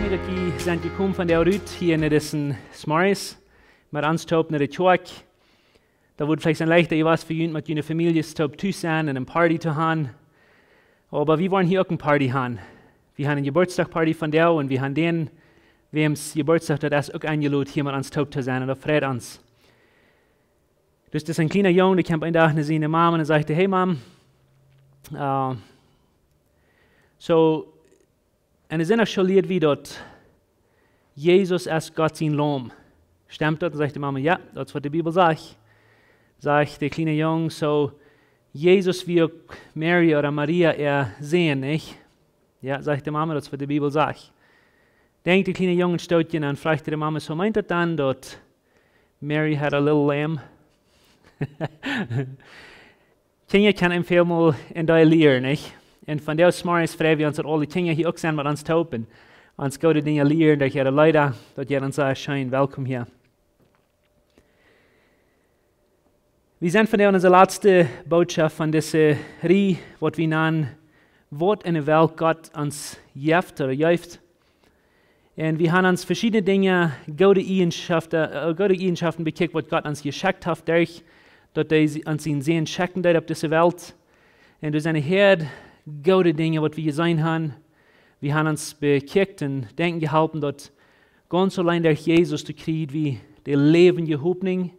mee dat je zijn gekomen van de Rut hier naar deze Smarris, maar aanstoop naar de kerk. Dat wordt vielleicht leicht, dat je was für jemand mit jener Familie stopp zu sein und eine Party zu haben. Aber wir wollen hier auch eine Party haben. Wir haben eine Geburtstagparty von der und wir haben den, wem's Geburtstag hat, das auch eingeladen, hier mal ans Taub zu sein und das freut uns. Dus das ist ein kleiner Junge, der kam einen Tag nach seiner Mama und sagte, hey Mom, und es sind auch schon Lied wie dort, Jesus ist Gott sein Lamm. Stimmt das? Und sagte die Mama, ja, das ist, was die Bibel sagt. Sagt der kleine Junge, so Jesus wie Mary oder Maria sehen, nicht? Ja, sagt die Mama, das ist, was die Bibel sagt. Denkt der kleine Junge Stottchen an, fragte die Mama, so meint das dann, dass Mary had a little lamb? Kinder kann empfehlen mal in der Lehre, nicht? Und von der Smarris fragen wir uns, dass alle Kinder hier auch sind mit uns taupen. Uns gute Dinge lernen, dass jeder Leute, dass jeder uns erscheint, willkommen hier. Wir sind von der unsere letzte Botschaft von dieser Reihe, was wir nennen, was in der Welt Gott uns gibt oder gibt. Und wir haben uns verschiedene Dinge, gute Eigenschaften bekickt, was Gott uns geschenkt hat, dadurch, dass er uns ihn sehen, checken auf dieser Welt. Und durch seine Herd, gute Dinge, was wir gesehen haben. Wir haben uns bekickt und denken gehalten, dass ganz allein durch Jesus du kriegst, wie der lebende Hoffnung,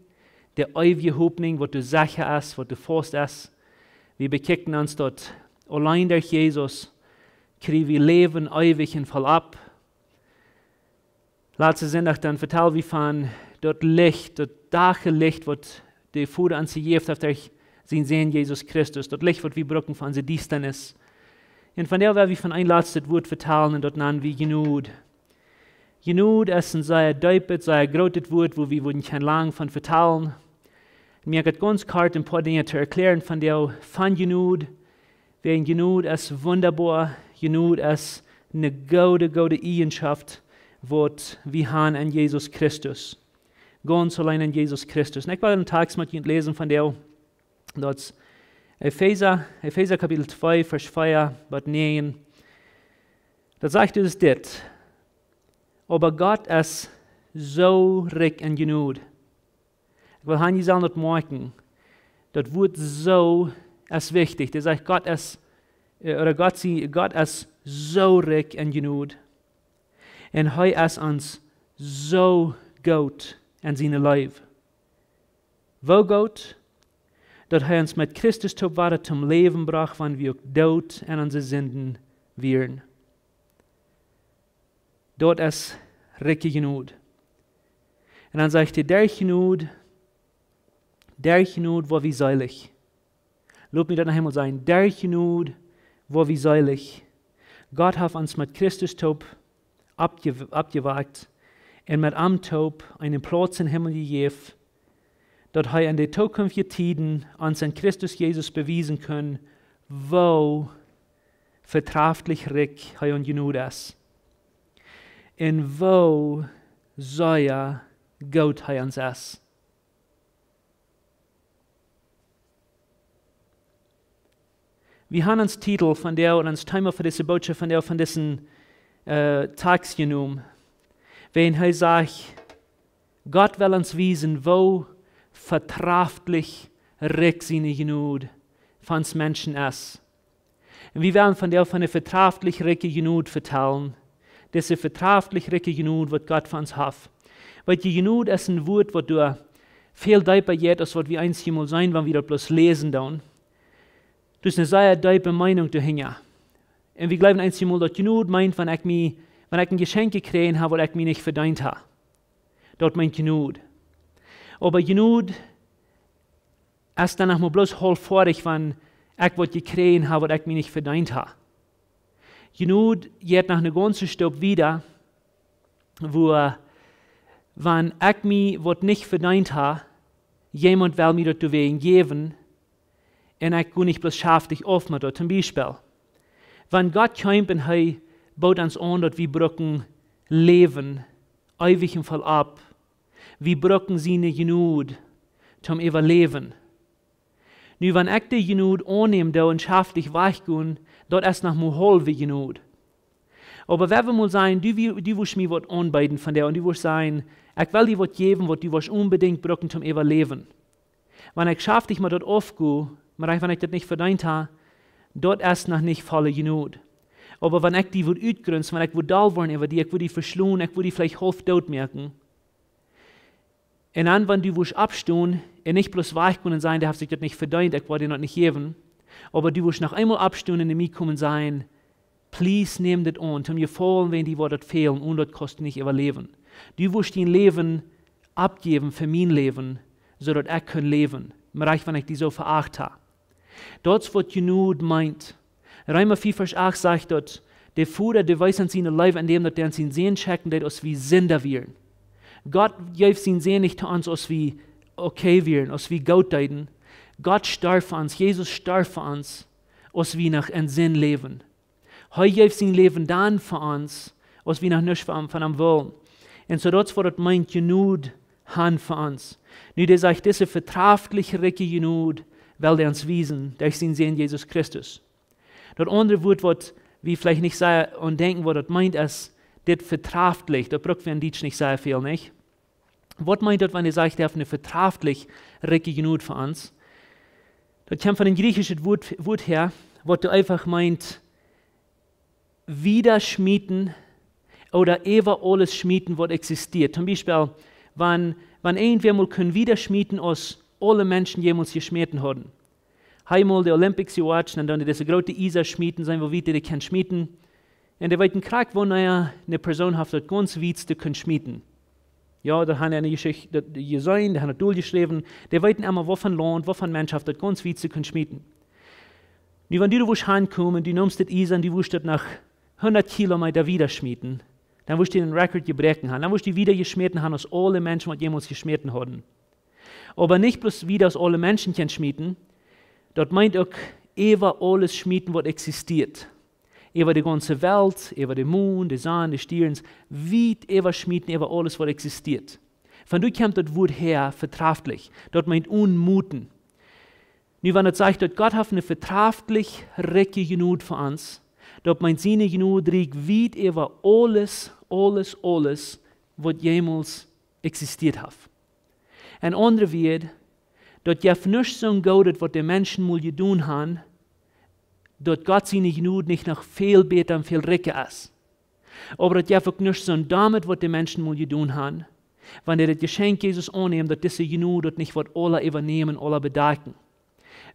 der ewige Hoffnung, was du sicher ist, was du fast ist. Wir bekicken uns dort, allein durch Jesus kriegen wir Leben ewig und voll ab. Letzte Sonntag dann vertellen wir von dort Licht, dort Licht, was der Vater uns gegeben hat, durch sein Sehen Jesus Christus, dort Licht, was wir brauchen von unserer Distanz. Und von der werden wir von ein letztes Wort vertellen und dort nennen wir Genug. Genug ist ein sehr deupes, sehr großes Wort, wo wir nicht lang von vertellen. Mir geht ganz kort ein paar Dinge zu erklären von Genug. Wegen Genug ist wunderbar, Genug ist eine gute Eigenschaft, was wir haben an Jesus Christus. Ganz allein an Jesus Christus. Und ich will einen Text mit Ihnen lesen von der, dort Epheser Kapitel 2, Vers 4, bis 9. Da sagt es dit. Aber Gott ist so reich an Genug. Ich will Hanni sagen, das merken. Das Wort so ist wichtig. Der sagt, Gott ist so reich an Genug. Und er ist uns so gut an seinem Leib. Wo Gott? Dass er uns mit Christus zum Leben brach, wenn wir tot an unsere Sünden wären. Dort ist reich genug. Und dann sagt er, der genug, wo wir seilig. Lob mir das noch einmal sein, der genug, wo wir seilig. Gott hat uns mit Christus abgewagt und mit am Taub einen Platz im Himmel gegeben, dass er in den zukünftigen Tiden uns in Christus Jesus beweisen kann, wo vertraulich reich er und genug ist. Und wo sehr gut er uns ist. Wir haben uns Titel von der und uns Thema für diese Botschaft von diesen Text genommen. Wenn er sagt, Gott will uns wiesen, wo vertraulich reich seine Genug von uns Menschen ist. Und wir werden von der vertraulich reiche Genug vertellen. Diese vertraulich reiche Genug, was Gott von uns hat. Weil die Genug ist ein Wort, was du viel deeper geht, als was wir einst mal sein, wenn wir das bloß lesen dann. Das ist eine sehr deepe Meinung dahinter. Und wir glauben einst mal, dass Genug meint, wenn ich ein Geschenk gekriegt habe, was ich mir nicht verdient habe. Dort meint Genug. Aber Genug ist dann auch mal bloß vollfährig, wenn ich was gekriegt habe, was ich mir nicht verdient habe. Genug geht nach einer ganzen Stück wieder, wo, wenn ich mir was nicht verdient habe, jemand will mir das wegen geben, und ich kann nicht bloß schafft auf mit das. Zum Beispiel, wenn Gott kommt und er baut uns an, dass wir brauchen Leben, ewig und voll ab. Wir brauchen seine Genug zum Überleben. Nu, wenn ich die Genug annehme und schafft ich weichgehen, dort ist noch mal halbe Genug. Aber wer will mal sein, du willst mir was anbieten von der und du willst sein, ich will dir was geben, was du unbedingt brauchen zum Überleben. Wenn ich schaffe, dich mal dort aufgehe, aber wenn ich das nicht verdient habe, dort ist noch nicht volle genug. Aber wenn ich die wird utgrünst, wenn ich wird da worden über die, ich würde die verschlungen, ich würde die vielleicht halb tot merken. Und dann, wenn du willst abstehen, und nicht bloß weich können sein, der hat sich das nicht verdient, ich wollte dir noch nicht geben, aber du willst noch einmal abstehen und in mich kommen sein, please nimm das an, zum gefallen, wenn die dort fehlen und das kostet nicht überleben. Du willst dein Leben abgeben für mein Leben, so dass ich kann leben, wenn ich die so veracht habe. Das, was genug meint. Römer 4, Vers 8 sagt dort, der Vater, der weiß an seine Leib, indem der an seinen Sehen checken, dass uns wie Sünder werden. Gott gibt sein Sehen nicht zu uns, als wie okay werden, als wie Gott deuten. Gott starb für uns, Jesus starb für uns, als wir nach einem Sinn leben. Er gibt sein Leben dann für uns, als wir nach nichts von ihm wollen. Und so das, was das meint, genug haben für uns. Nun, der sagt, diese vertragliche Recke genug, weil der uns wiesen, durch sein Sehen Jesus Christus. Das andere Wort, was wir vielleicht nicht sagen und denken, was das meint, ist, das vertraglich, da braucht wir in Deutsch nicht sehr viel, nicht? Was meint das, wenn er sagt, er hat eine vertraglich Recke genug für uns? Das kommt von dem griechischen Wort her, was du einfach meint, wieder schmieden oder über alles schmieden, was existiert. Zum Beispiel, wenn irgendwer mal können wieder schmieden, als alle Menschen jemals geschmieden haben. Einmal die Olympics gewatcht und dann diese große Isa schmieden sein, wo wieder die können schmieden. Und der weiten Krieg, wo eine Person hat, das ganz weit zu können schmieden. Ja, da haben eine Geschichte gesehen, da haben eine durchgeschrieben, der weiten immer, wovon Land, wovon Mensch hat, das ganz weit zu können schmieden. Und wenn du hinkommen, du nimmst das Isa und du willst das nach 100 Kilometer wieder schmieden, dann wirst du den Rekord gebrechen haben. Dann wirst du wieder geschmieden haben, als alle Menschen, die jemals geschmieden haben. Aber nicht bloß wieder, als alle Menschen können schmieden, das meint auch, über alles schmieden, was existiert. Über die ganze Welt, über den Mond, die Sonne, die Sterne, weit über schmieden, über alles, was existiert. Von du kommt das Wort her, vertraglich. Das meint unmuten. Nun, wenn das sagt, dass Gott hat eine vertraglich Recke genug für uns, das meint seine genug reicht weit über alles, was jemals existiert hat. Ein anderer wird, dass ja nicht so gut, was die Menschen mal getan haben, dass Gott seine Genug nicht noch viel besser und viel reicher ist. Aber das ja nicht so damit, was die Menschen mal getan haben, wenn das Geschenk Jesus annehmen, dass diese Genug das nicht was alle übernehmen, alle bedanken.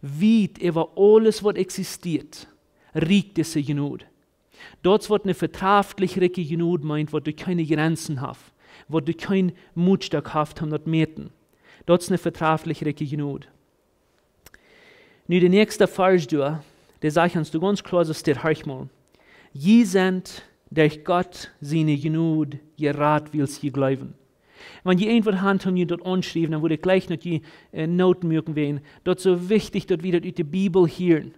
Weit über alles, was existiert, reicht diese Genug. Dort wird eine vertraglich reiche Genug meint, wo du keine Grenzen hast, wo du kein Mutstück hast, um das meten. Dort ist eine vertraglich reiche Genug. Nun, der nächste Vers, der sagt uns, du ganz klar, das steht, hör mal. Je sind durch Gott seine Genug gerat, will sie glauben. Wenn je irgendwas hand haben, die dort anschreiben, dann würde ich gleich noch die Noten mögen werden. Dort so wichtig, dass wir das aus der Bibel hören.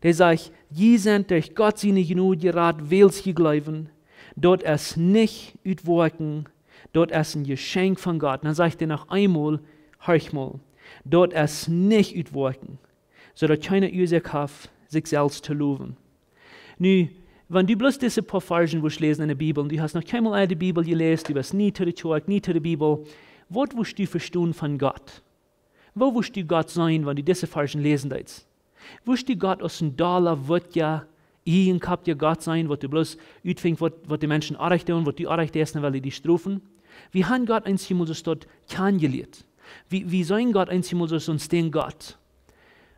Der sagt, je sind durch Gott seine Genug gerat, will sie glauben. Dort ist nicht utwirken, dort ist ein Geschenk von Gott. Dann sagt er noch einmal, hör mal, dort ist nicht utwirken, so dass keiner Ursache hat, sich selbst zu loben. Nun, wenn du bloß diese paar Versen lesen in der Bibel, und du hast noch keinmal die Bibel gelesen, du bist nie zu der Kirche, nie zu der Bibel, was willst du verstehen von Gott? Wo willst du Gott sein, wenn du diese Versen lesen willst? Willst du Gott aus dem Dollar, wird ja ihn gehabt, ja Gott sein, was du bloß utfängst, was die Menschen arg tun, was die arg essen, weil die dich strafen? Wie haben Gott einmal so dort kennengelernt? Wie sein Gott einmal so uns den Gott?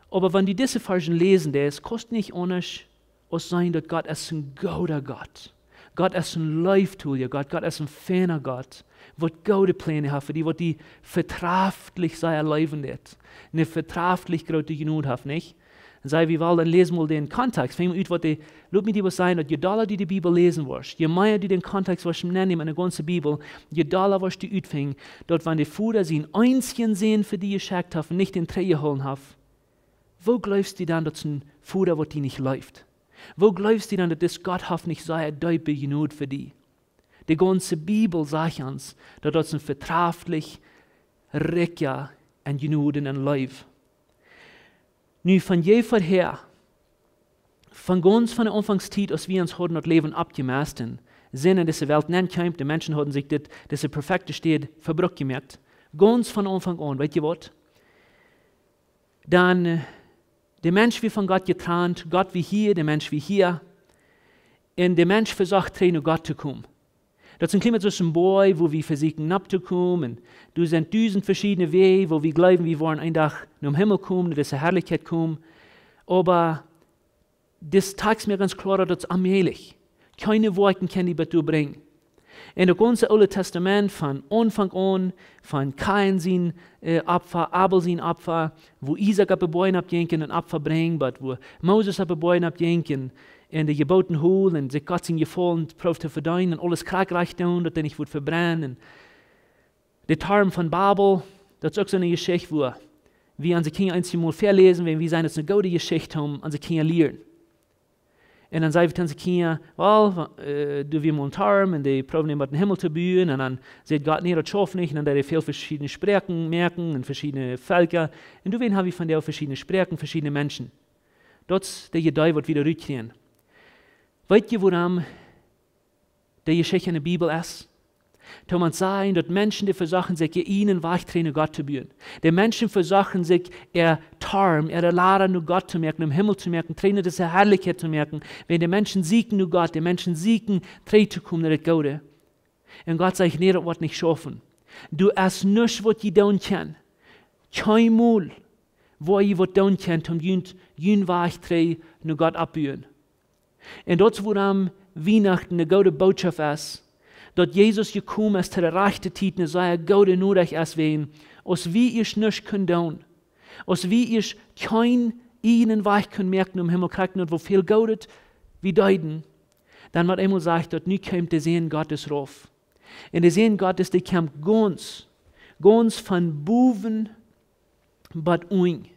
Aber wenn die diese Versen lesen, das kostet nicht anders, als sein, dass Gott ist ein guter Gott. Gott ist ein Leiftuliger Gott, Gott ist ein feiner Gott, was gute Pläne hat für die, was die vertraglich sei erleben wird. Eine vertraglich große Genug hat, nicht? Und sei wie weil, dann lesen wir den Kontext. Fängt ut, was die, lass mich dir was sagen, dass je doller die Bibel lesen wirst, je mehr die den Kontext was nennen in der ganzen Bibel, je doller wirst du utfängen, dort wenn die Vater sie ein einzigen sehen, für die geschickt haben, nicht den Träger holen haben. Wo glaubst du dann, dass es ein Vater, was die nicht läuft? Wo glaubst du dann, dass das Gott hat nicht sei deutlich genug für die? Die ganze Bibel sagt uns, dass das ein vertraglich Rekia und genug in ein Leben. Nun von jeher her, von ganz von der Anfangszeit, als wir uns heute das Leben abgemäßt haben, sind in dieser Welt nicht gekommen, die Menschen haben sich diese perfekte Stadt verbrückt gemerkt. Ganz von Anfang an, weißt ihr was? Dann der Mensch wie von Gott getrennt, Gott wie hier, der Mensch wie hier. Und der Mensch versucht, zu Gott zu kommen. Das ist ein Klima zwischen Boy, wo wir versuchen, abzukommen. Du sind 1000 verschiedene Wege, wo wir glauben, wir wollen einen Tag zum Himmel kommen, in diese Herrlichkeit kommen. Aber das zeigt mir ganz klar, dass es allmählich keine Worte kann die dazu bringen. In das ganze Alte Testament von Anfang an, von Kain sein Opfer, Abel sein Opfer, wo Isaac auf die Bäume abjenken und Opfer bringen, wo Moses auf die Bäume abjenken, in die Geboten holen, und sich Gott sind gefallen, prof zu verdienen, und alles kriegreich tun, dass er nicht wird verbrennen. Der Tarm von Babel, das ist auch so eine Geschichte, wo wir an sie Kinder einmal verlesen, wenn wir sagen, dass eine gute Geschichte haben, an sie Kinder lernen. Und dann sagen wir an sie Kinder, du wirst mal einen Tarm, und die proben mit dem Himmel zu bauen, und dann sieht Gott nicht, das schafft nicht, und dann haben viele verschiedene Sprachen merken, und verschiedene Völker, und du wirst haben wir von der verschiedene Sprachen, verschiedene Menschen. Das ist der Gedei, was wieder rückkriegen. Weißt ihr, woran die Geschichte in der Bibel ist? Da man sagen, dass Menschen, die versuchen, sich ihnen weichtrainen, Gott zu bauen. Die Menschen versuchen, sich Tarm, Lade nur Gott zu merken, im Himmel zu merken, trainen diese Herrlichkeit zu merken. Wenn die Menschen siegen nur Gott, die Menschen siegen, treten zu kommen, das Gute. Und Gott sagt, nee, das wird nicht schaffen. Du hast nichts, was ihr tun kann. Kein Mal, wo ihr was tun könnt, um jün weichtrainen, nur Gott abbauen. Und das, woran Weihnachten eine gute Botschaft ist, dass Jesus gekommen ist zu der rechten Zeit, und sei gute Nötig ist, wen, als wie ich nicht können tun, als wie ich kein ihnen weich können merken, um Himmel kriegen, und wo viel Gutes wie deuten, dann wird einmal sagt, dass nie kommt der Sehen Gottes rauf. Und der Sehen Gottes, der kommt ganz von Buven, but uing.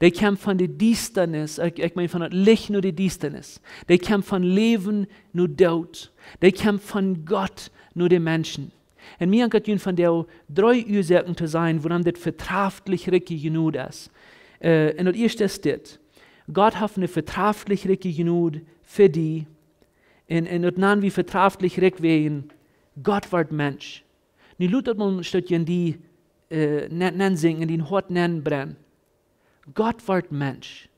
Die kämpft von der Düsternis, ich meine von der Licht nur die Düsternis. Die kämpft von Leben nur Tod. Die kämpft von Gott nur den Menschen. Und mir hat von der 3 Ursachen zu sein, woran das vertraulich richtig genug ist. Und das erste ist das. Gott hat eine vertraulich richtig genug für die. Und das nan wie vertraulich richtig wegen. Gott wird Mensch. Nu lutet man steht in die nennen singen, in den Hort nennen brennen. Gott wird Mensch.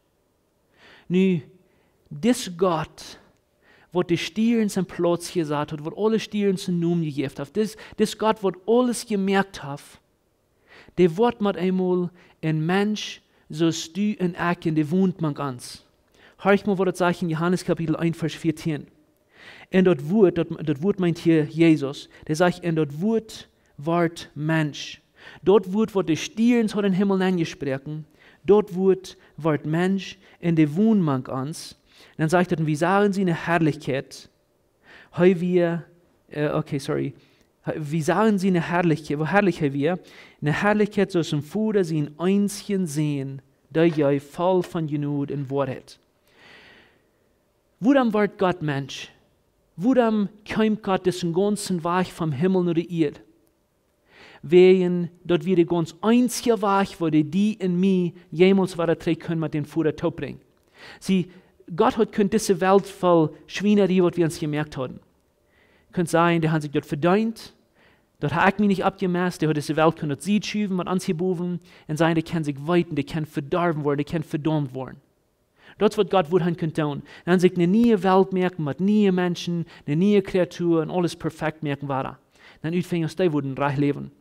Nu, das Gott, wo die Stieren zum Platz gesagt hat, wo alle Stieren zum Namen gegeben hat, das Gott, wo alles gemerkt hat, der wird mit einmal ein Mensch, so du und ich, der wohnt man ganz. Hör ich mal, was das sagt in Johannes Kapitel 1, Vers 14. Und das Wort meint hier Jesus, der sagt, und das Wort wird Mensch. Dort Wort, wo die Stieren zu den Himmel angesprochen, dort wird Mensch in der Wohnbank ans. Dann sagt er, wie sagen sie eine Herrlichkeit? Wie sagen sie eine Herrlichkeit? Wo herrlich wir? Eine Herrlichkeit, so zum Vater sie ein einzigen sehen, der ja voll von Genut und Wahrheit. Woran wird Gott Mensch? Woran kommt Gott diesen ganzen Weg vom Himmel nur die Erde? Wegen, dort wir die ganz einzige Weg, wo die in mir jemals weiter können mit den Vater zu bringen. Gott hat diese Welt voll Schweinerei, was wir uns gemerkt haben. Könnte sein, der hat sich dort verdient, dort hat mich nicht abgemäßt, der hat diese Welt können sie schieben, mit uns gebogen, und sein, der kann sich weiten, der kann verdorben werden, der kann verdammt werden. Das, was Gott wohl können tun. Dann sich eine neue Welt merken, mit neuen Menschen, eine neue Kreatur, und alles perfekt merken war. Dann utfängt uns, die würden reich leben.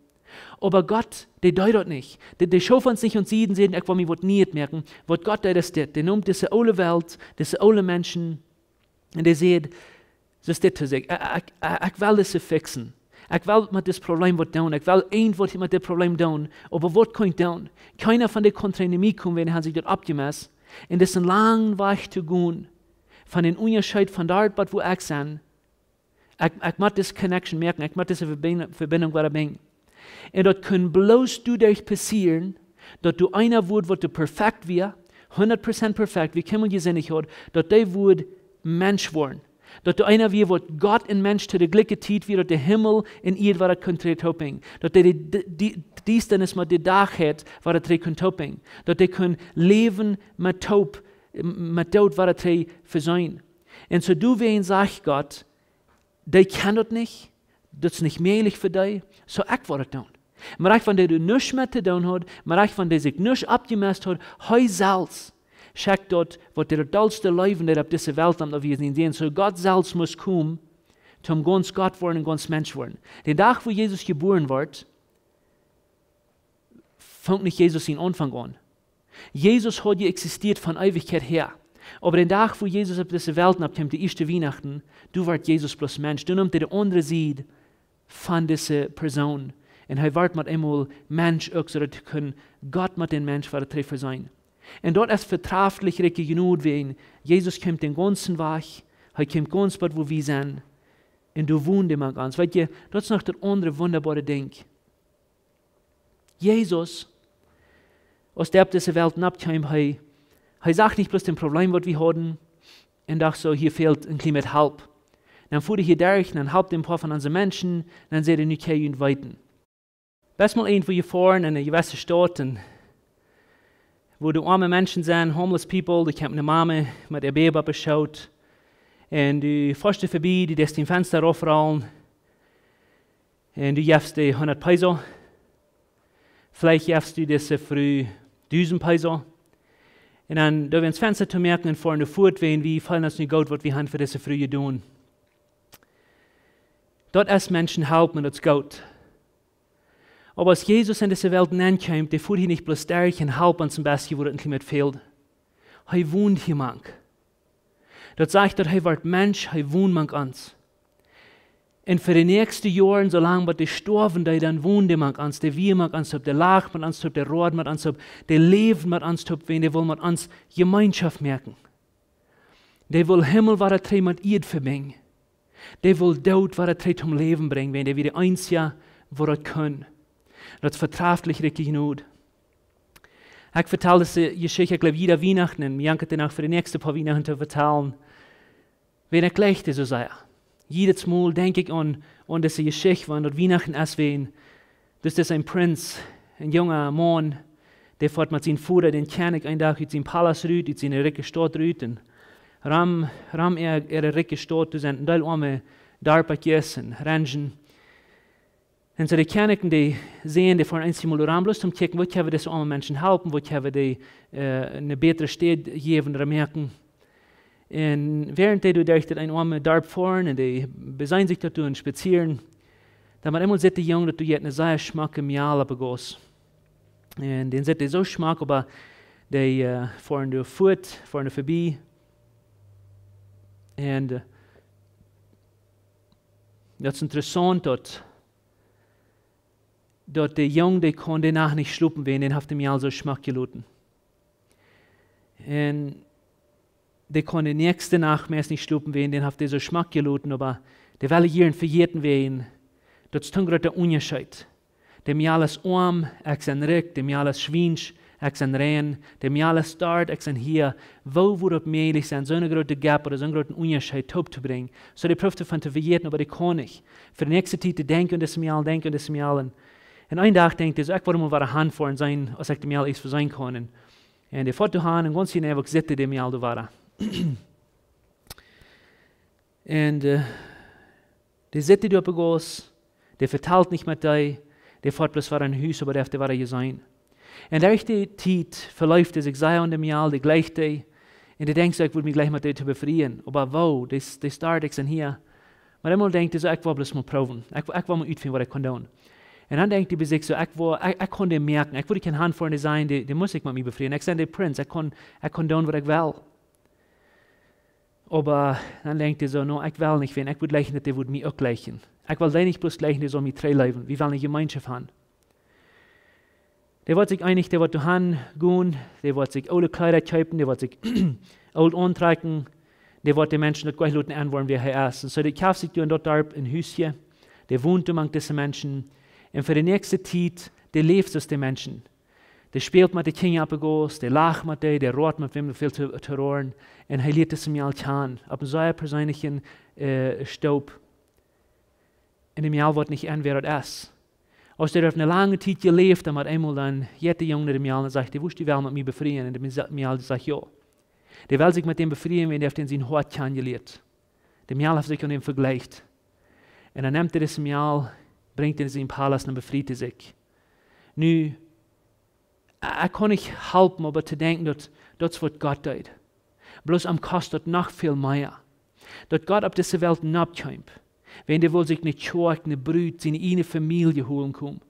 Aber Gott, der deutet nicht. Der schaut uns nicht und sieht, ich will mich nicht merken. Was Gott ist, der nimmt diese alte Welt, diese alte Menschen, und der sieht, das ist das zu sagen, ich will das fixen. Ich will mit das Problem was tun. Ich will irgendwas mit dem Problem tun. Aber was kann ich tun? Keiner von den Kontrainemi kommen, wenn er sich dort abgemessen. Und das ist ein langer Weg zu gehen, von den Unterschied von dort, wo ich bin. Ich muss diese Connection merken, ich muss diese Verbindung bringen. Und das kann bloß dadurch passieren, dass du einer wird, wo du perfekt wirst, 100% perfekt, wie Kimmel gesinnig hat, dass der wird Mensch werden. Dass du einer wird, wo Gott in Mensch zu der Glicke zieht, wie der Himmel in ihr war, könnte toppen. Dass der Dienstnis mit der Dach hat, war der könnte toppen. Dass der können leben mit Taub met dood waar het verzuin. En so du wen sagt Gott, die kann das nicht, das ist nicht möglich für dich, so ich werde es tun. Maar ich, wenn du nichts mehr zu tun hast, maar ich, wenn der sich nichts abgemäßt hat, heu selbst, schickt dort, was der dollste Leben, der auf dieser Welt am wir sehen. So Gott selbst muss kommen, zum ganz Gott werden und ganz Mensch werden. Den Tag, wo Jesus geboren wird, fängt nicht Jesus in Anfang an. Jesus hat ja existiert von Ewigkeit her. Aber den Tag, wo Jesus auf diese Welt abkommt, die erste Weihnachten, du wirst Jesus plus Mensch. Du nimmst die andere Seite von dieser Person. Und er wird mit einmal Mensch auch, so dass Gott mit dem Mensch war Treffer sein. Und dort ist vertraulich richtig genug, wenn Jesus kommt den ganzen Weg, er kommt ganz bald, wo wir sind, und du wohnst immer ganz. Weißt du, das ist noch das andere wunderbare Ding. Jesus, aus der diese Welt abkam, er sagt nicht bloß das Problem, was wir haben, und dachte so, hier fehlt ein bisschen mit Halb. Dann fuhr ich hier durch, dann halbt ein paar von unseren Menschen, dann seht ihr nicht hier weiten. Best mal irgendwo hier vorne in einer gewissen Stadt, wo die arme Menschen sind, homeless people, die kommt eine Mama mit ihr Baby beschaut, und du fährst vorbei, die lässt den Fenster aufrollen, und du gibst die 100 Peso, vielleicht gibst du diese früh 1000 Peso, und dann, da wir ins Fenster zu merken und vorne fort, wenn wir fallen uns nicht gut, was wir haben für diese frühe tun. Dort ist Menschen helfen und das gut. Aber als Jesus in diese Welt hineinkommt, der fuhrt hier nicht bloß durch und halb an zum Besten, wo das ein bisschen fehlt. Er wohnt hier manch. Das sagt, dass er wird Mensch, er wohnt manch ans. Und für die nächsten Jahre, solange die sterben, die dann wohnt manch ans, der wir manch ans, der lacht mit ans, der rohrt mit ans, der lebt mit ans, wenn der will mit ans Gemeinschaft merken. Der will Himmel, was er mit ihr verbringen. Der will Tod, was er zum Leben bringen, wenn der wieder eins Jahr, wo er kann. Das ist vertraulich richtig genug. Ich vertelle diese Geschichte, ich glaube, jeder Weihnachten, und mir danke auch für die nächsten paar Weihnachten zu vertellen, wenn ich gleich so sei. Jedes Mal denke ich an diese Geschichte, wenn dort Weihnachten ist, das ist ein Prinz, ein junger Mann, der fährt mit seinem Vater, den König, einen Tag in seinen Palast rüht, in seine reiche Stadt rüht, und ram ihre reiche Stadt, das sind ein arme Darpakjes und Rangen. Und so die König, die sehen, die fahren einmal ran, bloß zum Kicken, wo können wir diese armen Menschen helfen, wo können wir die eine bessere Stadt geben oder merken. Und während die durch ein arme Darp fahren und die besein sich dazu und spazieren, dann man einmal sieht die Jungen, dass du jetzt eine sehr schmacke Mial abgehst. Und den sieht die so schmack, aber die fahren durch Foot, fahren vorbei. Und das ist interessant, dass die Jungen, die konnten danach nicht schlupen, wenn den hat dem Jahr so Schmack geluten. Und die konnten nächste Nacht mehr nicht schlupen, wenn den hat so Schmack geluten, aber die wollen hier verjährten wen, das ist ein großer Unterschied. Dem Jahr ist arm, ich sein Rick, dem Jahr ist Schwinsch, ich sein Rehen, dem Jahr ist dort, ich sein hier. Wo würde es möglich sein, so eine große Gap oder so einen großen Unterschied top zu bringen? So die Prüfte von zu verjährten, aber die kann nicht. Für die nächste Zeit zu denken und das Jahr, denken und das Jahr. Und einen Tag denkt er, so, ich wollte mal eine Hand vor und sein, als ich dem Jahr ist für sein kann. Und er fährt die Hand und ganz einfach sitte dem Jahr da war. Und der sitte da begoss, der verteilt nicht mit dir, der fährt bloß vor ein Haus, aber der war hier sein. Und der echte Zeit verläuft es, ich sei an dem Jahr, der gleicht dir, und der denkt so, ich würde mich gleich mit dir zu befreien. Aber wo, das start ich hier. Aber einmal denkt er so, ich will bloß mal proben, ich will mal utfinden, was ich kann tun. Und dann denkt er bei sich so, ich kann den merken, ich würde keine Hand vorne sein, die muss ich mit mir befreien. Ich bin der Prinz, ich kann tun, was ich will. Aber dann denkt er so, no, ich will nicht, wenn ich würde gleichen, der würde mich auch gleichen. Ich will nicht bloß gleichen, der soll mich treu leben. Wir wollen eine Gemeinschaft haben. Der wird sich einig, der wird zu Hand gehen, der wird sich alte Kleider kaufen, der wird sich alt antragen, der wird den Menschen nicht gleich Leuten anwollen, wie er ist. Und so der kauft sich dort ein Häuschen, der wohnt among diese Menschen. Und für die nächste Zeit, der lebt es den Menschen. Der spielt mit den Kindern abgegos, der lacht mit denen, der rohrt mit wem viel zu hören. Und er lädt es im Jahr an, auf einem sehr persönlichen Staub. Und im Jahr wird nicht an, wer das ist. Als der auf eine lange Zeit gelebt hat, einmal dann jeder Junge im Jahr sagt, du wirst die Welt mit mir befreien. Und im Jahr sagt, ja. Der will sich mit dem befrieden, wenn der auf den sein Hort kennengelernt. Der Mial hat sich an ihm vergleicht. Und dann nimmt das Mial, bringt ihn in seinen Palast und befreit sich. Nu, ich kann nicht helfen, aber zu denken, dass das wird Gott tut. Bloß am kostet noch viel mehr. Dass Gott auf diese Welt nachkommt. Wenn der wohl sich nicht schork, eine Brut, seine eigene Familie holen kann.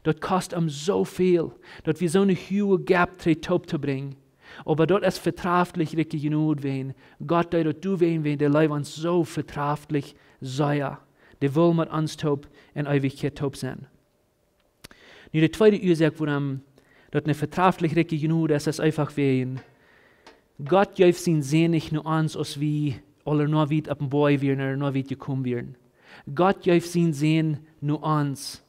Das kostet ihm so viel, dass wir so eine hohe Gap zu bringen. Aber dort ist vertraftlich richtig genug, wenn Gott dort du wenn der Leib uns so vertraftlich sei. Der will mit uns taub in Ewigkeit taub sein. Nu, die zweite Ursache, warum dort eine vertraftlich richtig genug ist, ist einfach wenn Gott gibt sein Sehen nicht nur uns, als wie alle nur weit auf dem Boy werden oder nur weit gekommen werden. Gott gibt sein Sehen nur uns,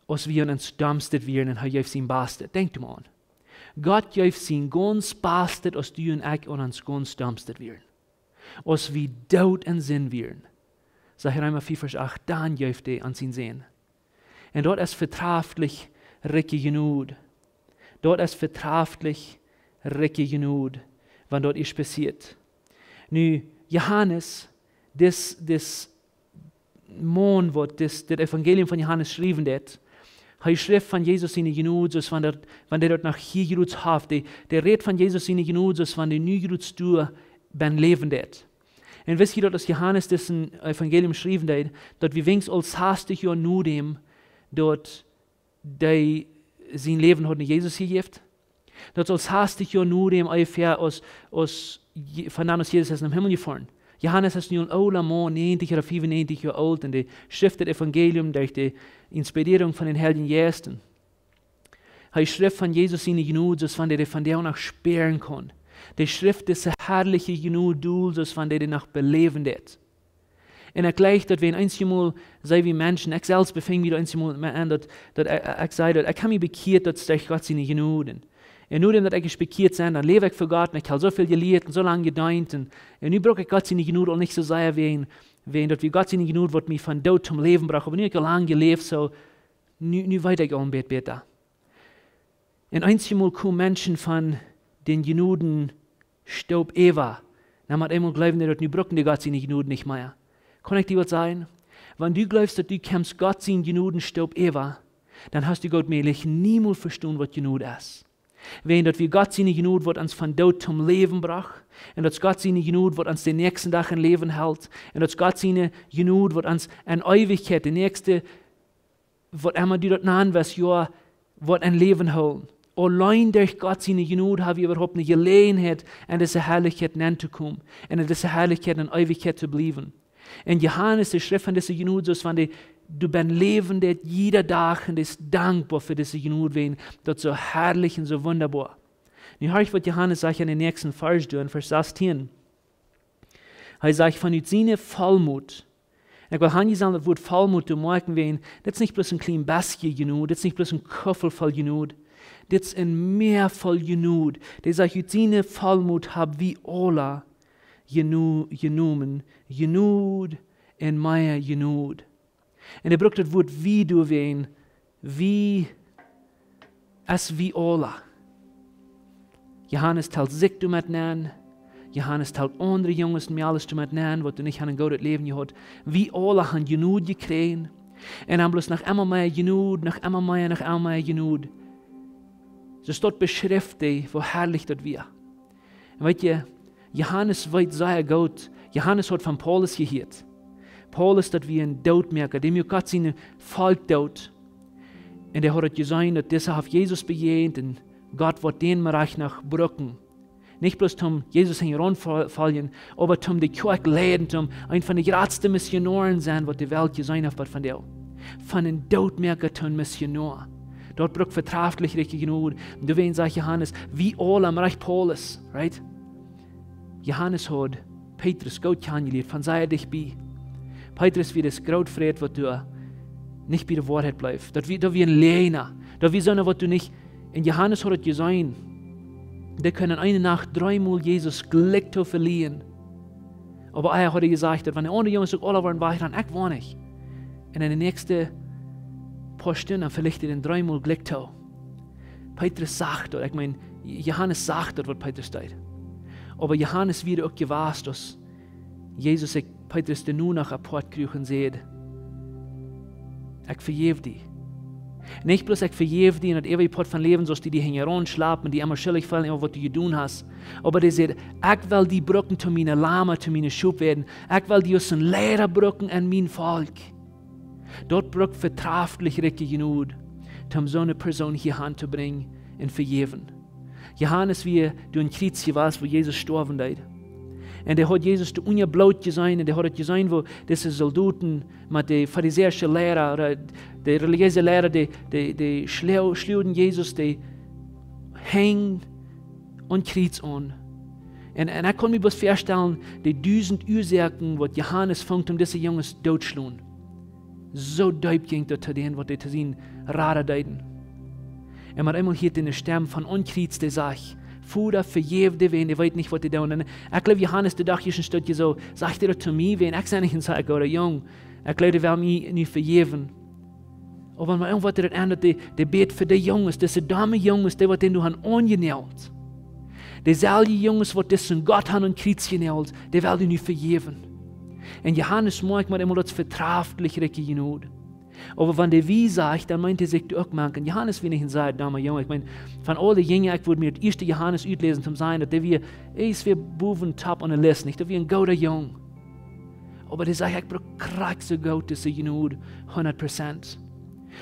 als wir uns dummstet werden und er gibt sein Bestes. Denkt mal an. Gott gibt sein ganz Bestes, als du und ich und uns ganz dummstet werden. Als wir Tod und Sinn werden. Sag Römer 4, Vers 8, dann gibt er an sein Sehen. Und dort ist vertraftlich richtig genug. Dort ist vertraftlich richtig genug, wann dort ist passiert. Nu, Johannes, das Mann, das Evangelium von Johannes schrieben hat, er schrift von Jesus in die Genüse, wenn der dort nach hier Genüse hat, der redet von Jesus in die Genüse, wenn der nie Genüse du ben leben hat. Und wisst ihr dort, dass Johannes das Evangelium schrieben hat, dort wie wenigstens als hastig Jahr nur dem, dort der sein Leben hat in Jesus gegeben. Dort als hastig Jahr nur dem ungefähr von dann aus Jesus ist im Himmel gefahren. Johannes ist nun ein alter Mann, 90 oder 95 Jahre alt, und der schrift das Evangelium durch die Inspirierung von den Heiligen Geisten. Er schrift von Jesus in die Genüse, von der von der auch sperren kann. Der schrift das herrliche Genüse, von der noch beleben wird. Und gleich, dass wir einmal sei wie Menschen, ich selbst befing mich einmal an, dass ich sage, ich kann mich bekehrt, dass durch Gott seine Genüse. Und nur dass ich bekehrt bin, dann lebe ich für Gott, und ich habe so viel gelehrt und so lange gedient. Und nun brauche ich Gott seine Genüse und nicht so sehr wie dass wie Gott seine Genüse wird mich von Tod zum Leben brauchen. Aber nun habe ich lange gelebt, so nun weiter ich auch ein bisschen besser. Und einmal kommen Menschen von den Genüden Staub Eva. Dann hat einmal glauben, dass nun brauchen die Gott seine Genüse nicht mehr. Kann ich dir was sagen? Wenn du glaubst, dass du kämpfst Gott seine Genüden Staub Eva, dann hast du Gott mählich niemals verstanden, was Genüde ist. Wenn dass wir Gott seine Genüde wird uns von Tod zum Leben brach, und dass Gott seine Genüde wird uns den nächsten Tag in Leben hält, und dass Gott seine Genüde wird uns in Ewigkeit, die nächste, wird einmal die dort nahen, was ja, wird ein Leben holen. Allein durch Gott seine Genüde haben wir überhaupt eine Gelegenheit, in diese Herrlichkeit hineinzukommen, und in diese Herrlichkeit in Ewigkeit zu bleiben. Und Johannes, der Schrift von dieser Genüde, von der du bist lebend jeder Tag und ist dankbar für diese Genüde, wenn das so herrlich und so wunderbar. Nun höre ich, was Johannes sagt in den nächsten Vers, in Vers 16. Er sagt, von seiner Vollmut. Ich will Hanni sagen, das Wort Vollmut, du merken wir, das ist nicht bloß ein kleines Baskje Genüde, das ist nicht bloß ein Köffel voll Genüde, das ist ein Meer voll Genüde. Der sagt, seine Vollmut hab wie Ola genommen, Genüde und mehr Genüde. Und er braucht das Wort wie du wen, wie es wie Ola. Johannes teilt sich du mit nennen, Johannes teilt andere Jungs und mir alles du mit nennen, was du nicht an ein gutes Leben gehabt. Wie Ola han Genüde gekriegt. Und dann bloß nach immer mehr Genüde, nach immer mehr Genüde. So steht beschriftet, wo herrlich das wir. Und weißt ihr, Johannes weiß sehr gut, Johannes hat von Paulus gehört. Paulus, dass wir ein Tod merken, dem wir Gott seine Volk tut. Und er hat gesagt, dass dieser auf Jesus begeht und Gott wird den Bereich nach brücken. Nicht bloß um Jesus in heranfallen, aber um die Kirche leiden, um ein von den größten Missionaren sein, was die Welt gesehen hat von der. Von den Tod merken zum Missionar. Dort braucht vertraglich richtig genug. Und du weißt, sagt Johannes, wie alle am Reich Paulus, right? Johannes hat Petrus gut kennengelernt, von sei dich bei. Petrus wird das Grautfried, was du nicht bei der Wahrheit bleibst. Da wie ein Lehner. Da wie so eine, was du nicht. In Johannes hat es gesagt, die können eine Nacht 3-mal Jesus Glück verlieren. Aber er hat gesagt, dass wenn die anderen Jungs sagen, alle waren weich, dann ich war nicht. Und in den nächsten paar Stunden verliert er den 3-mal Glück. Petrus sagt, ich meine, Johannes sagt, was Petrus steht. Aber Johannes wieder auch gewusst, dass Jesus ich Petrus den nur nach Apport kriechen seht. Ich vergebe die. Nicht bloß ich vergebe die in das ewige Pot von Leben, so die hängen runterschlafen, die immer schuldig fallen, was du getan hast. Aber die sagt, ich will die Brücken zu meinen Lama, zu meinen Schub werden. Ich will die aus den Lehrer Brücken an mein Volk. Dort brückt vertraulich richtig genug, um so eine Person hier anzubringen und vergeben. Johannes, wie du in Kreuz warst, wo Jesus gestorben ist. Und der hat Jesus ungeblaut gesehen, und der hat gesehen, wo diese Soldaten mit den pharisäischen Lehrer, oder die religiösen Lehrer, die schluden Jesus, die hängen und Kreuz an. Und ich kann mir bloß vorstellen, die 1000 Ursachen, was Johannes fängt, diese Jungs totzuschlagen. So deep ging das zu denen, was die zu sehen, rare deuten. Und man einmal hier in der Stimme von Unkreuz, der sagt, Vater, vergib dir, wenn die weiß nicht, was die tun. Und ich glaube, Johannes, der dachte schon stück so, sagt dir das zu mir, wenn ich nicht sage, oder Jung, ich glaube, die werden mir nicht vergeben. Aber wenn man irgendwas das ändert, der bet für die Jungs, diese dumme Jungs, die, was den du han angenäht. Die selbe Jungs, was das in Gott han und Kreuz genäht, die werden dir nicht vergeben. Und Johannes mag man immer das vertraulich richtig genug. Aber wenn der wie sagt, dann meint er sich auch manchen. Johannes, wie ich ihn sage, damals Junge, ich meine, von allen Jüngern, ich würde mir das erste Johannes utlesen, zum sein, dass der wie, ist wie Buben top an der Liste, nicht, dass wie ein guter Jung. Aber der sagt, ich brauche krack so gut, dass er genug, 100%.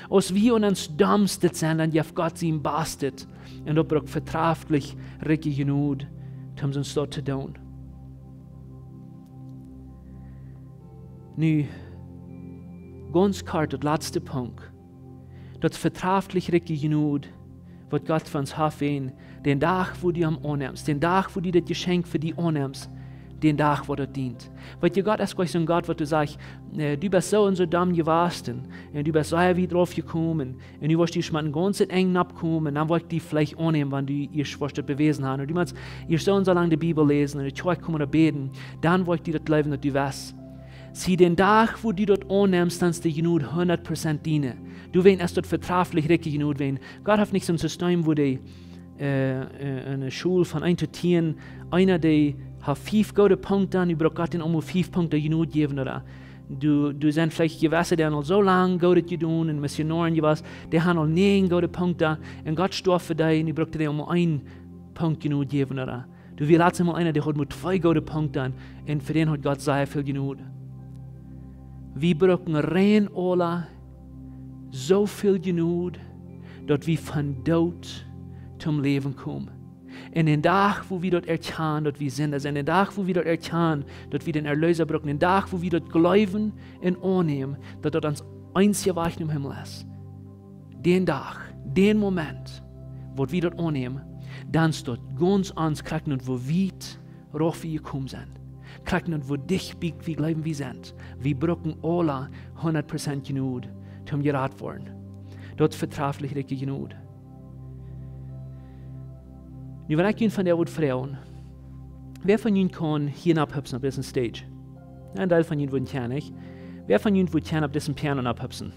Als wir uns dummste sind, dann darf Gott sie ihm bastet. Und er braucht vertraulich richtig genug, um uns dort zu tun. Nu, ganz kort, der letzte Punkt. Das vertraulich richtig genug, was Gott für uns hat, den Tag, wo du am annimmst, den Tag, wo du das Geschenk für die annimmst, den Tag, wo das dient. Weil Gott ist gleich so ein Gott, wo du sagst, du bist so und so dumm gewesen, und du bist so wie drauf gekommen, und du wirst dich mit einem ganzen engen abkommen, und dann wollt die vielleicht annehmen, wenn du ihr Schwester bewiesen hast. Und du musst ihr so und so lange die Bibel lesen, und die kommen und beten, dann wollt ihr das Leben, das du weißt. Sieh den Tag, wo du dort annimmst, dann ist dir genug 100% dienen. Du weißt, es dort vertraulich richtig genug werden. Gott hat nicht so ein System, wo die eine Schule von 1 zu 10, einer, der hat 5 gute Punkte, und du brauchst Gott den 5 Punkte genug geben, oder? Du sind vielleicht gewesen, die haben so lange gut getan, und Missionaren gewesen, die haben noch 9 gute Punkte, und Gott starb für dich, und du brauchst dir 1 Punkt genug geben, oder? Du willst einmal einer, der hat mit 2 gute Punkte, und für den hat Gott sehr viel genug. Wir brauchen rein alle so viel genug, dass wir von Tod zum Leben kommen. In den Tag, wo wir dort erkennen, dass wir sind, also in den Tag, wo wir dort erkennen, dass wir den Erlöser brauchen, in den Tag, wo wir dort glauben und annehmen, dass dort uns einzige Weg im Himmel ist. Den Tag, den Moment, wo wir dort annehmen, dann ist dort ganz anders kriegen und wo weit rauf wir gekommen sind. Kriegen und wo dich biegt, wie bleiben wir sind. Wir brauchen alle 100% genug, um gerat worden. Dort vertraulich richtig genug. Nu, wenn ich ihn von der Wut fragen, wer von Ihnen kann hier abhüpfen auf diesem Stage? Ein Teil von Ihnen würden gerne nicht. Wer von Ihnen würde gerne auf diesem Piano abhüpfen?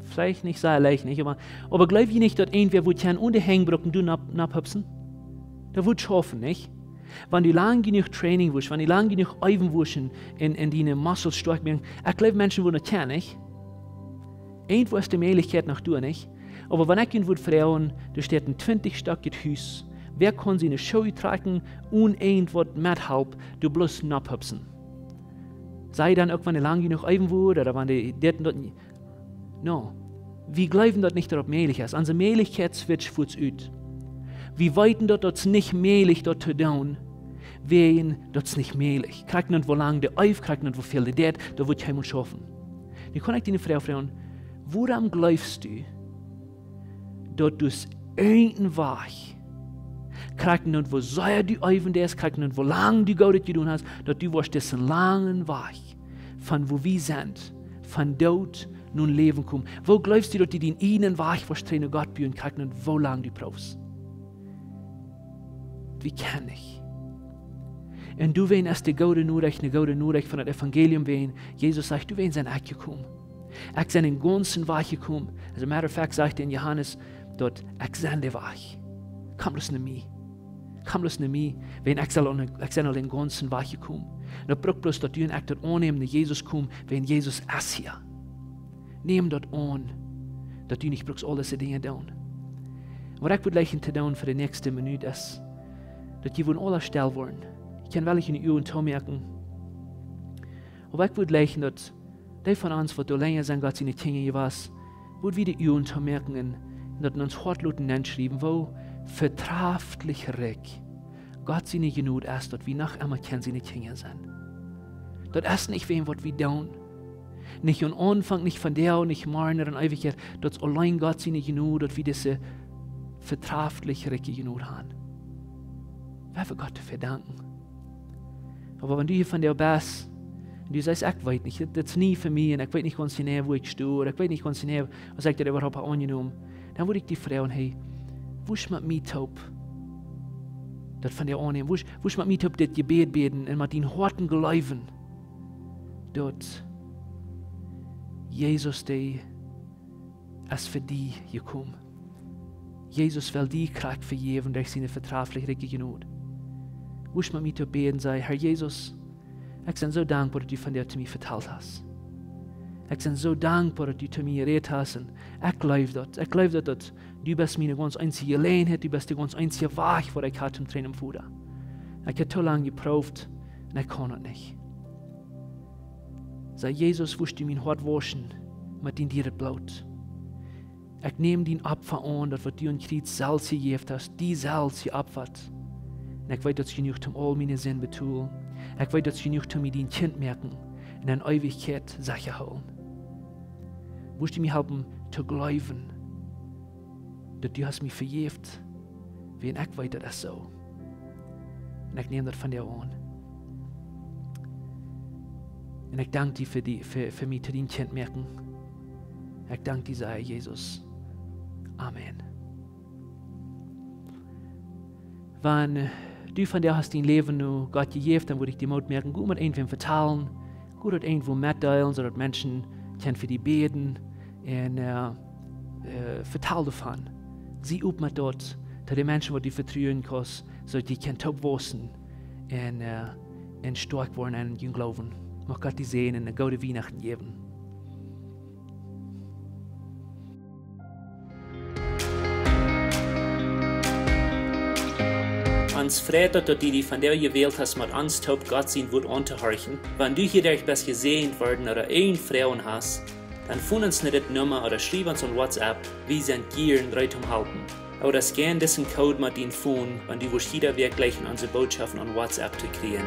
Vielleicht nicht sehr leicht, nicht, aber glaub ich nicht, dass irgendwer würde gerne unter Hängenbrücken du abhüpfen? Das wird schaffen, nicht? Wenn du lang genug Training wirst, wenn du lang genug üben wirst in deine Muskeln stark werden, ich glaube, Menschen würden das nicht. Irgendwo ist die Möglichkeit noch du, nicht? Aber wenn ich ihn würde fragen, da steht ein 20-stöckiges Haus, wer kann seine Schuhe tragen und irgendwas mithelfen, du bloß abhüpfen? Sei dann auch, wenn du lang genug üben würdest, oder wenn du dort nicht. No. Wir glauben dort nicht, dass das möglich ist. Unsere Möglichkeit switcht für uns aus. Wir weiten dort, dass es nicht möglich dort zu tun, wen dort nicht möglich. Kriegt nicht, wo lange der auf, kriegt nicht, wo viel der dort, da wird keiner schaffen. Dann kann ich dir fragen, woran glaubst du, dass du es irgendein Weg, kriegt nicht, wo sehr du auf ist, kriegt nicht, wo lange du Gott getan hast, dass du wirst diesen langen Weg, von wo wir sind, von dort nun Leben kommen. Wo glaubst du, dass du den einen Weg verstehen, Gott bühren, kriegt nicht, wo lange du brauchst? Wie kann ich? Und du weißt, dass die gute Nachricht von dem Evangelium weißt. Jesus sagt, du weißt, sind ich gekommen. Ich bin den ganzen Weg gekommen. As a matter of fact, sagt in Johannes, dort, ich bin der Weg. Kom los naar mij. Kom los naar mij. Wen ik zal al in ganzen wachtje komen. En ik bruk bloos dat u en ik dat aannemen naar Jezus komen. Wen Jezus is hier. Neem dat aan. Dat u niet brooks al deze dingen doen. Wat ik wil leggen te doen voor de nächste minuut is. Dat je van alle stil worden. Ik kan wel in uw en toemerken. Maar ik wil leggen dat die van ons wat alleen zijn Gott seine Dinge je was. Wird wieder uw en toemerken. En dat we ons hart laten neerschrijven. Wo vertraftlich reich Gott seine Genut ist, dat wir nach einmal kennen seine Dinge sind. Dat ist nicht wem, was wir tun. Nicht am Anfang, nicht von der und nicht morgen in Ewigkeit, dat allein Gott seine Genut, dat wir diese vertraftlich reiche Genut haben. Wer für Gott dafür danken. Aber wenn du hier von der bist, und du sagst, ich weiß nicht, das ist nie für mich, und ich weiß nicht ganz genau, wo ich stehe, oder ich weiß nicht ganz genau, was ich dir überhaupt angenommen, dann würde ich dich fragen, hey, wo ist mit mir taub? Das von der annehmen, wo ist mit mir taub, das Gebet beten, und mit den harten Glauben, dort, Jesus, der ist für dich gekommen. Jesus will die Kraft vergeben durch seine vertragliche Genut. Wo ist mit mir taub beten, sei, Herr Jesus, ich bin so dankbar, dass du von der zu mir vertellt hast. Ich bin so dankbar, dass du zu mir geredet hast. Und ich glaube das. Ich glaube, dass du bist meine ganz einzige Alleinheit, du bist die ganz einzige Wahrheit, die ich hatte im Tränen Futter. Ich habe so lange geprüft und ich kann das nicht. Sei Jesus, willst du mein Hart waschen mit dein Dieret Blut. Ich nehme dein Opfer an, das du in Kreuz Salz gegeben hast, die Salz geopfert. Und ich weiß, dass du genug um all meine Sinn betun. Ich weiß, dass du genug um mir dein Kind merken und in Ewigkeit sicher holen. Willst du mir helfen, zu glauben, dass du hast mich vergeben, wie ich weiß, das ist so. Und ich nehme das von dir an. Und ich danke dir für mich zu dein Kind merken. Ich danke dir, sei Jesus. Amen. Wenn du von dir hast dein Leben nu Gott gegeben, dann würde ich dir Mut merken, gut mit irgendwem verteilen, gut mit irgendwo mitteilen, so dass Menschen können für dich beten und verteilen davon. Sie üben mit dort, dass die Menschen, die du vertrauen kannst, so die können taub wachsen und stark werden in ihrem Glauben. Mag Gott die sehen und eine gute Weihnachten geben. Uns freut, dass du die von der gewählt hast, mit uns taub Gott sein Wort anzuhorchen. Wenn du hier durch bist gesehen worden oder ein Frauen hast, dann fund uns nicht das Nummer oder schreib uns on WhatsApp, wir sind gern bereit halten. Oder scan diesen Code mit den Phone, wenn du willst jeder Weg gleich in unsere Botschaften on WhatsApp zu kriegen.